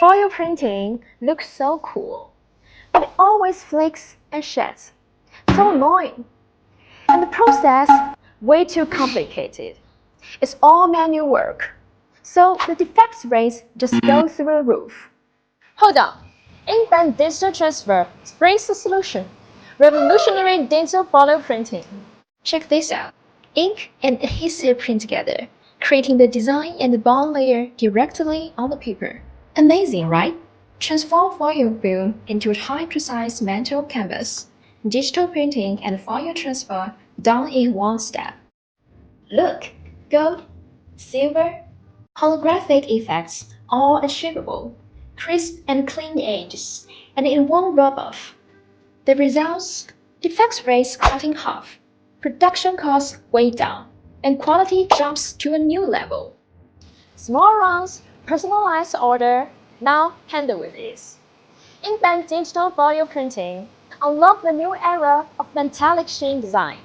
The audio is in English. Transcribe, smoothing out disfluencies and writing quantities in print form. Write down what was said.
Foil printing looks so cool, but it always flakes and sheds. So annoying. And the process, way too complicated. It's all manual work, so the defects rates just go through the roof. Hold on. INKBANK Digital Transfer brings the solution. Revolutionary digital foil printing. Check this out. Ink and adhesive print together, creating the design and the bond layer directly on the paper. Amazing, right? Transform foil film into a high-precise metal canvas. Digital printing and foil transfer done in one step. Look, gold, silver, holographic effects, all achievable. Crisp and clean edges, and it won't rub off. The results? Defects rates cut in half, production costs way down, and quality jumps to a new level. Small runs, personalized order, now handle with ease. INKBANK Digital Foil Printing unlock the new era of metallic sheen design.